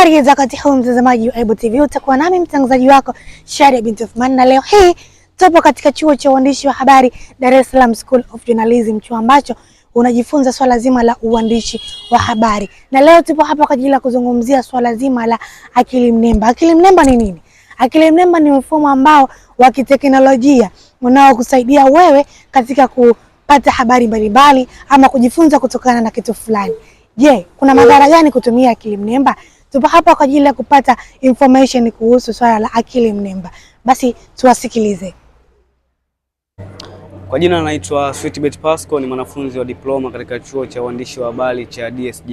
Habari za wakati huu mtazamaji wa Able TV, utakuwa nami mtangazaji wako Shadia binti Othman, na leo hii tupo katika chuo cha uandishi wa habari Dar es Salaam School of Journalism, chuo ambacho unajifunza swala zima la uandishi wa habari. Na leo tupo hapa kwa ajili ya kuzungumzia swala zima la akili mnemba. Akili mnemba ni nini? Akili mnemba ni mfumo ambao wa kiteknolojia unaokusaidia wewe katika kupata habari mbalimbali ama kujifunza kutokana na kitu fulani. Je, kuna madhara gani kutumia akili mnemba? Tupo hapa kwa ajili ya kupata information kuhusu swala la akili mnemba. Basi tuwasikilize. Kwa jina naitwa Sweetbet Pasco, ni mwanafunzi wa diploma katika chuo cha uandishi wa habari cha DSJ.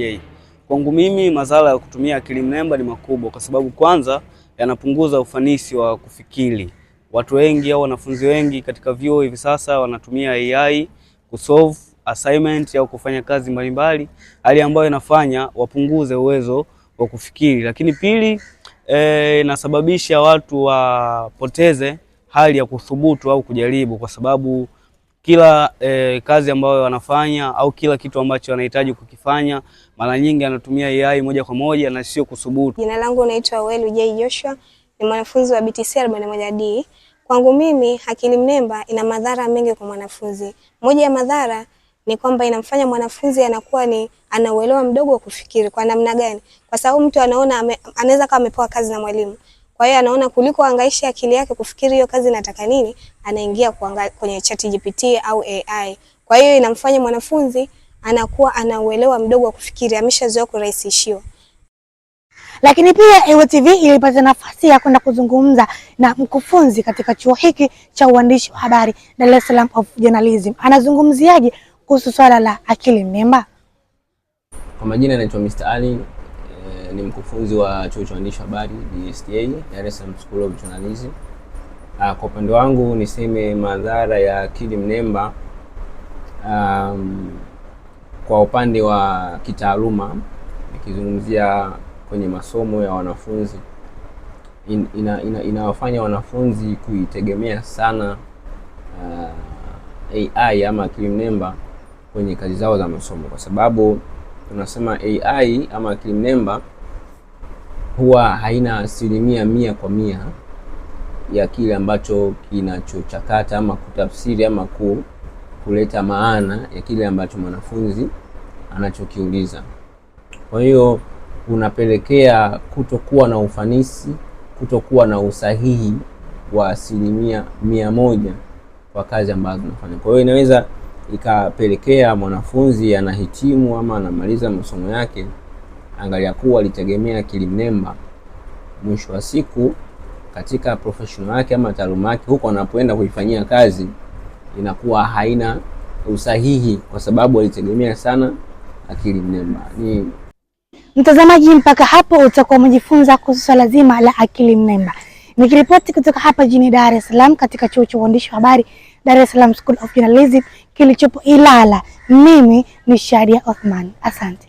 Kwangu mimi madhara ya kutumia akili mnemba ni makubwa, kwa sababu kwanza yanapunguza ufanisi wa kufikiri. Watu wengi au wanafunzi wengi katika vyuo hivi sasa wanatumia AI kusolve assignment au kufanya kazi mbalimbali, hali ambayo inafanya wapunguze uwezo wa kufikiri. Lakini pili, inasababisha watu wapoteze hali ya kuthubutu au kujaribu, kwa sababu kila kazi ambayo wanafanya au kila kitu ambacho wanahitaji kukifanya mara nyingi anatumia AI moja kwa moja na sio kuthubutu. Jina langu naitwa Welu J Joshua, ni mwanafunzi wa BTC 41D. Kwangu mimi akili mnemba ina madhara mengi kwa mwanafunzi. Moja ya madhara ni kwamba inamfanya mwanafunzi anakuwa ana uelewa mdogo wa kufikiri. Kwa namna gani? Kwa sababu mtu anaona anaweza kama amepewa kazi na mwalimu. Kwa hiyo anaona kuliko angaisha akili yake kufikiri hiyo kazi inataka nini, anaingia kwenye ChatGPT au AI. Kwa hiyo inamfanya mwanafunzi anakuwa ana uelewa mdogo wa kufikiri, ameshazoea kurahisishiwa. Lakini pia Able TV ilipata nafasi ya kwenda kuzungumza na mkufunzi katika chuo hiki cha uandishi wa habari Dar es Salaam of Journalism. Anazungumziaje kuhusu swala la akili mnemba? Kwa majina naitwa Mr. Ali, ni mkufunzi wa chuo cha uandishi wa habari DSJ, Dar es Salaam School of Journalism. Kwa upande wangu niseme madhara ya akili mnemba kwa upande wa kitaaluma, nikizungumzia kwenye masomo ya wanafunzi, inawafanya wanafunzi kuitegemea sana AI ama akili mnemba kwenye kazi zao za masomo, kwa sababu tunasema AI ama akili mnemba huwa haina 100% ya kile ambacho kinachochakata ama kutafsiri ama kuleta maana ya kile ambacho mwanafunzi anachokiuliza. Kwa hiyo unapelekea kutokuwa na ufanisi, kutokuwa na usahihi wa 100% kwa kazi ambazo tunafanya. Kwa hiyo inaweza ikapelekea mwanafunzi anahitimu ama anamaliza masomo yake, angalia kuwa alitegemea akili mnemba, mwisho wa siku katika professional yake ama taaluma yake huko anapoenda kuifanyia kazi inakuwa haina usahihi, kwa sababu alitegemea sana akili mnemba. Mtazamaji, mpaka hapo utakuwa umejifunza kuhusu swala zima la akili mnemba. Nikiripoti kutoka hapa jijini Dar es Salaam katika chuo cha uandishi wa habari Dar es Salaam School of Journalism kilichopo Ilala, mimi ni Shadia Othman. Asante.